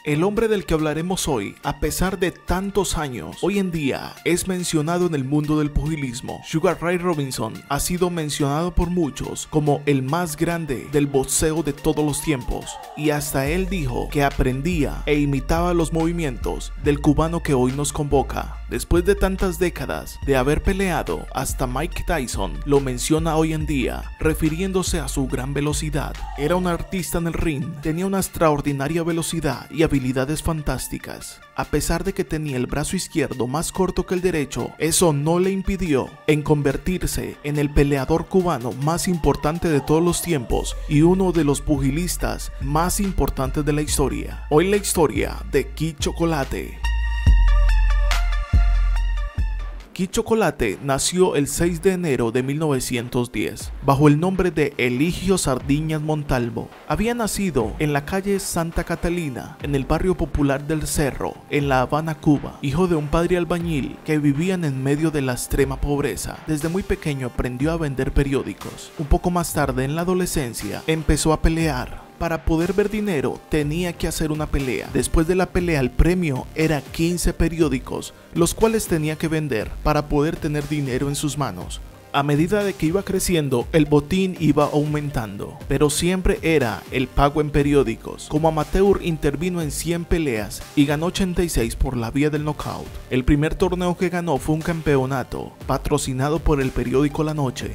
El hombre del que hablaremos hoy, a pesar de tantos años, hoy en día es mencionado en el mundo del pugilismo. Sugar Ray Robinson ha sido mencionado por muchos como el más grande del boxeo de todos los tiempos, y hasta él dijo que aprendía e imitaba los movimientos del cubano que hoy nos convoca. Después de tantas décadas de haber peleado, hasta Mike Tyson lo menciona hoy en día, refiriéndose a su gran velocidad. Era un artista en el ring, tenía una extraordinaria velocidad y habilidades fantásticas. A pesar de que tenía el brazo izquierdo más corto que el derecho, eso no le impidió en convertirse en el peleador cubano más importante de todos los tiempos y uno de los pugilistas más importantes de la historia. Hoy la historia de Kid Chocolate. Kid Chocolate nació el 6 de enero de 1910, bajo el nombre de Eligio Sardiñas Montalvo. Había nacido en la calle Santa Catalina, en el barrio popular del Cerro, en La Habana, Cuba, hijo de un padre albañil que vivían en medio de la extrema pobreza. Desde muy pequeño aprendió a vender periódicos. Un poco más tarde, en la adolescencia, empezó a pelear. Para poder ver dinero tenía que hacer una pelea. Después de la pelea el premio era 15 periódicos, los cuales tenía que vender para poder tener dinero en sus manos. A medida de que iba creciendo, el botín iba aumentando, pero siempre era el pago en periódicos. Como amateur intervino en 100 peleas y ganó 86 por la vía del knockout. El primer torneo que ganó fue un campeonato patrocinado por el periódico La Noche.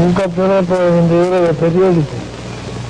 Un campeonato de vendedores de periódicos.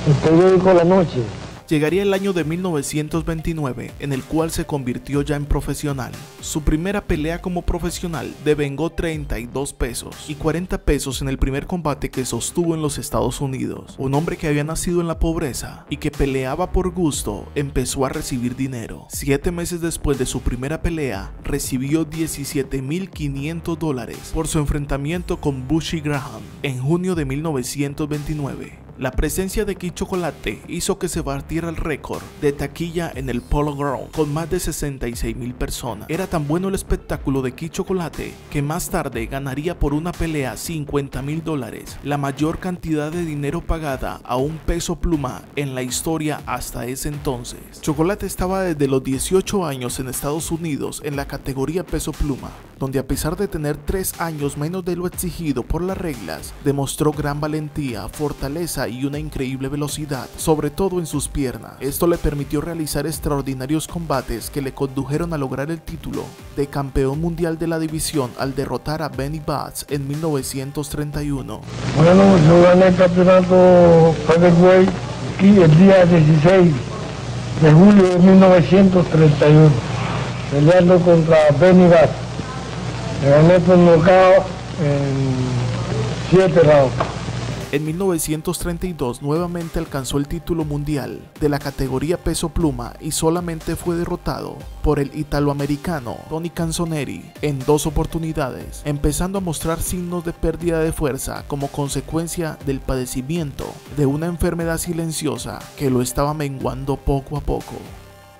El periódico La Noche. Llegaría el año de 1929, en el cual se convirtió ya en profesional. Su primera pelea como profesional devengó 32 pesos y 40 pesos en el primer combate que sostuvo en los Estados Unidos. Un hombre que había nacido en la pobreza y que peleaba por gusto empezó a recibir dinero. 7 meses después de su primera pelea, recibió $17,500 por su enfrentamiento con Bushy Graham en junio de 1929. La presencia de Kid Chocolate hizo que se batiera el récord de taquilla en el Polo Ground con más de 66,000 personas. Era tan bueno el espectáculo de Kid Chocolate que más tarde ganaría por una pelea $50,000, la mayor cantidad de dinero pagada a un peso pluma en la historia hasta ese entonces. Chocolate estaba desde los 18 años en Estados Unidos en la categoría peso pluma, donde a pesar de tener 3 años menos de lo exigido por las reglas, demostró gran valentía, fortaleza y una increíble velocidad, sobre todo en sus piernas. Esto le permitió realizar extraordinarios combates que le condujeron a lograr el título de campeón mundial de la división al derrotar a Benny Butts en 1931. Bueno, yo gané el campeonato featherweight aquí el día 16 de julio de 1931, peleando contra Benny Butts. Le gané por nocaut en 7 rounds. En 1932 nuevamente alcanzó el título mundial de la categoría peso pluma y solamente fue derrotado por el italoamericano Tony Canzoneri en 2 oportunidades, empezando a mostrar signos de pérdida de fuerza como consecuencia del padecimiento de una enfermedad silenciosa que lo estaba menguando poco a poco.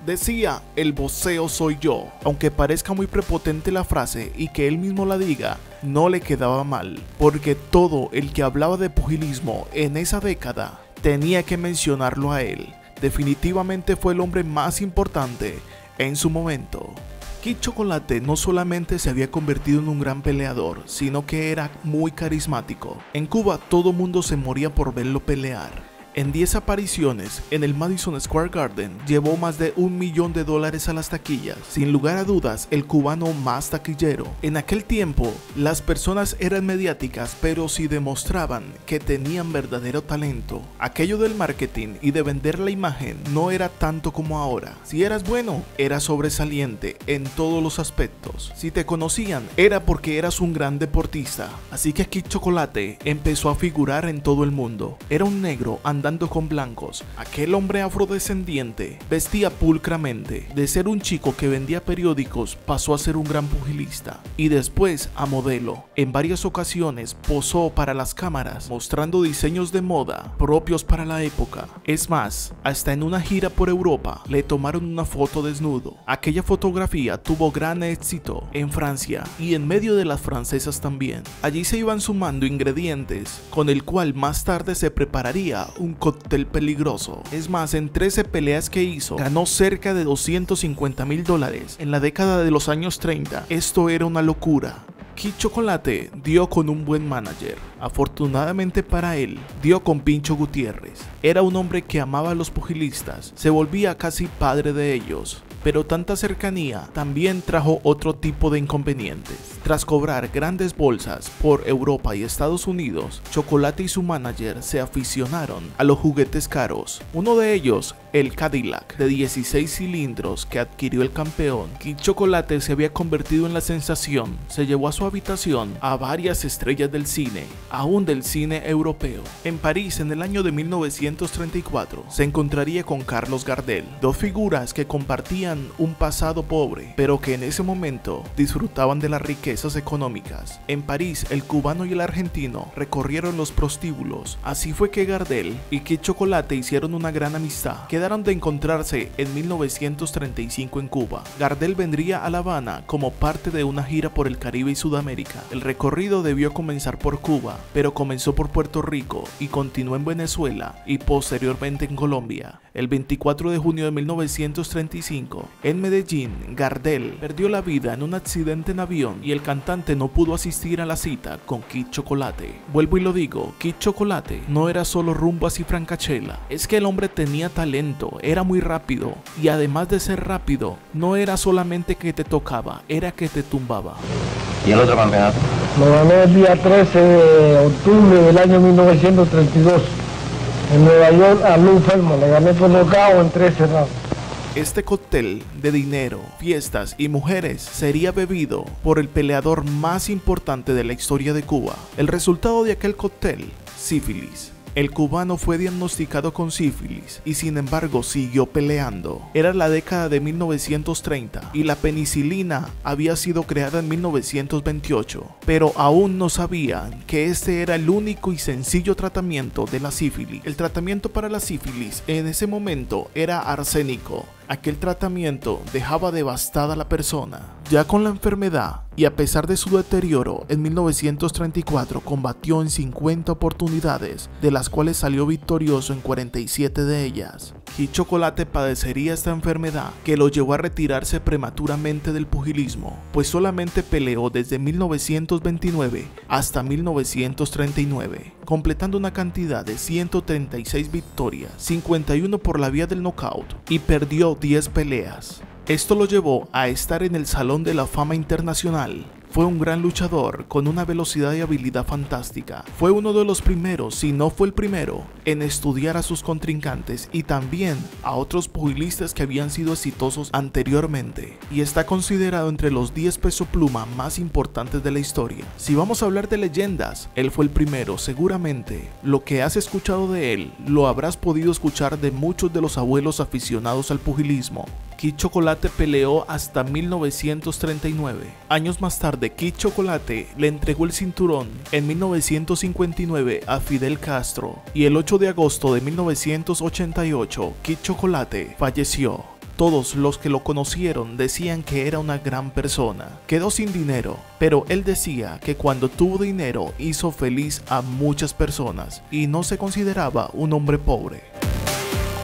Decía, el boxeo soy yo. Aunque parezca muy prepotente la frase y que él mismo la diga, no le quedaba mal, porque todo el que hablaba de pugilismo en esa década tenía que mencionarlo a él. Definitivamente fue el hombre más importante en su momento. Kid Chocolate no solamente se había convertido en un gran peleador, sino que era muy carismático. En Cuba todo mundo se moría por verlo pelear. En 10 apariciones en el Madison Square Garden llevó más de $1 millón a las taquillas, sin lugar a dudas el cubano más taquillero. En aquel tiempo las personas eran mediáticas, pero si demostraban que tenían verdadero talento. Aquello del marketing y de vender la imagen no era tanto como ahora. Si eras bueno, eras sobresaliente en todos los aspectos. Si te conocían, era porque eras un gran deportista. Así que Kid Chocolate empezó a figurar en todo el mundo. Era un negro andando con blancos. Aquel hombre afrodescendiente vestía pulcramente. De ser un chico que vendía periódicos pasó a ser un gran pugilista y después a modelo. En varias ocasiones posó para las cámaras mostrando diseños de moda propios para la época. Es más, hasta en una gira por Europa le tomaron una foto desnudo. Aquella fotografía tuvo gran éxito en Francia y en medio de las francesas también. Allí se iban sumando ingredientes con el cual más tarde se prepararía un un cóctel peligroso. Es más, en 13 peleas que hizo, ganó cerca de $250,000. En la década de los años 30, esto era una locura. Kid Chocolate dio con un buen manager. Afortunadamente para él, dio con Pincho Gutiérrez. Era un hombre que amaba a los pugilistas, se volvía casi padre de ellos. Pero tanta cercanía también trajo otro tipo de inconvenientes. Tras cobrar grandes bolsas por Europa y Estados Unidos, Chocolate y su manager se aficionaron a los juguetes caros. Uno de ellos, el Cadillac de 16 cilindros que adquirió el campeón. Kid Chocolate se había convertido en la sensación. Se llevó a su habitación a varias estrellas del cine, aún del cine europeo. En París, en el año de 1934, se encontraría con Carlos Gardel, dos figuras que compartían un pasado pobre, pero que en ese momento disfrutaban de las riquezas económicas. En París, el cubano y el argentino recorrieron los prostíbulos. Así fue que Gardel y Kid Chocolate hicieron una gran amistad. Quedaron de encontrarse en 1935 en Cuba. Gardel vendría a La Habana como parte de una gira por el Caribe y Sudamérica. El recorrido debió comenzar por Cuba, pero comenzó por Puerto Rico y continuó en Venezuela y posteriormente en Colombia. El 24 de junio de 1935, en Medellín, Gardel perdió la vida en un accidente en avión y el cantante no pudo asistir a la cita con Kid Chocolate. Vuelvo y lo digo, Kid Chocolate no era solo rumbas y francachela, es que el hombre tenía talento, era muy rápido y además de ser rápido, no era solamente que te tocaba, era que te tumbaba. ¿Y el otro campeonato? Lo gané el día 13 de octubre del año 1932. En Nueva York a Lou Fermo, le gané por nocaut en 13 rounds. Este cóctel de dinero, fiestas y mujeres sería bebido por el peleador más importante de la historia de Cuba. El resultado de aquel cóctel, sífilis. El cubano fue diagnosticado con sífilis y sin embargo siguió peleando. Era la década de 1930 y la penicilina había sido creada en 1928, pero aún no sabían que este era el único y sencillo tratamiento de la sífilis. El tratamiento para la sífilis en ese momento era arsénico. Aquel tratamiento dejaba devastada a la persona. Ya con la enfermedad y a pesar de su deterioro, en 1934 combatió en 50 oportunidades, de las cuales salió victorioso en 47 de ellas. Kid Chocolate padecería esta enfermedad que lo llevó a retirarse prematuramente del pugilismo, pues solamente peleó desde 1929 hasta 1939, completando una cantidad de 136 victorias, 51 por la vía del knockout y perdió 10 peleas. Esto lo llevó a estar en el Salón de la Fama Internacional. Fue un gran luchador con una velocidad y habilidad fantástica. Fue uno de los primeros, si no fue el primero, en estudiar a sus contrincantes y también a otros pugilistas que habían sido exitosos anteriormente. Y está considerado entre los 10 peso pluma más importantes de la historia. Si vamos a hablar de leyendas, él fue el primero, seguramente. Lo que has escuchado de él, lo habrás podido escuchar de muchos de los abuelos aficionados al pugilismo. Kid Chocolate peleó hasta 1939. Años más tarde, Kid Chocolate le entregó el cinturón en 1959 a Fidel Castro y el 8 de agosto de 1988, Kid Chocolate falleció. Todos los que lo conocieron decían que era una gran persona. Quedó sin dinero, pero él decía que cuando tuvo dinero hizo feliz a muchas personas y no se consideraba un hombre pobre.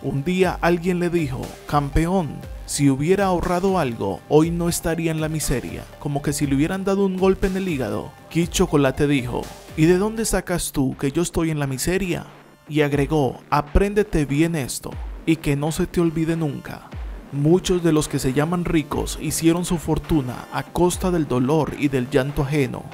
Un día alguien le dijo: campeón, si hubiera ahorrado algo, hoy no estaría en la miseria, como que si le hubieran dado un golpe en el hígado. Kid Chocolate dijo: ¿y de dónde sacas tú que yo estoy en la miseria? Y agregó: apréndete bien esto, y que no se te olvide nunca. Muchos de los que se llaman ricos hicieron su fortuna a costa del dolor y del llanto ajeno.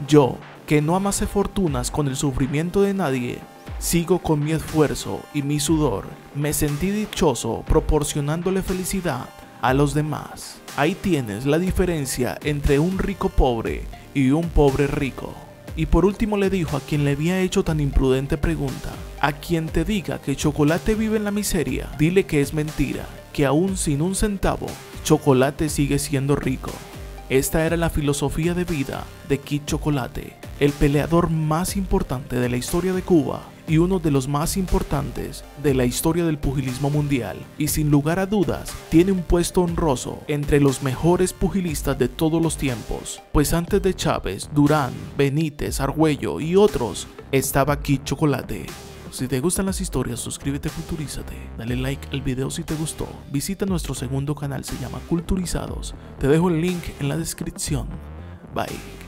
Yo, que no amasé fortunas con el sufrimiento de nadie, sigo con mi esfuerzo y mi sudor. Me sentí dichoso proporcionándole felicidad a los demás. Ahí tienes la diferencia entre un rico pobre y un pobre rico. Y por último le dijo a quien le había hecho tan imprudente pregunta: a quien te diga que Chocolate vive en la miseria, dile que es mentira, que aún sin un centavo, Chocolate sigue siendo rico. Esta era la filosofía de vida de Kid Chocolate, el peleador más importante de la historia de Cuba y uno de los más importantes de la historia del pugilismo mundial, y sin lugar a dudas tiene un puesto honroso entre los mejores pugilistas de todos los tiempos, pues antes de Chávez, Durán, Benítez, Argüello y otros estaba Kid Chocolate. Si te gustan las historias, suscríbete a Culturízate, dale like al video si te gustó, visita nuestro segundo canal, se llama Culturizados, te dejo el link en la descripción. Bye.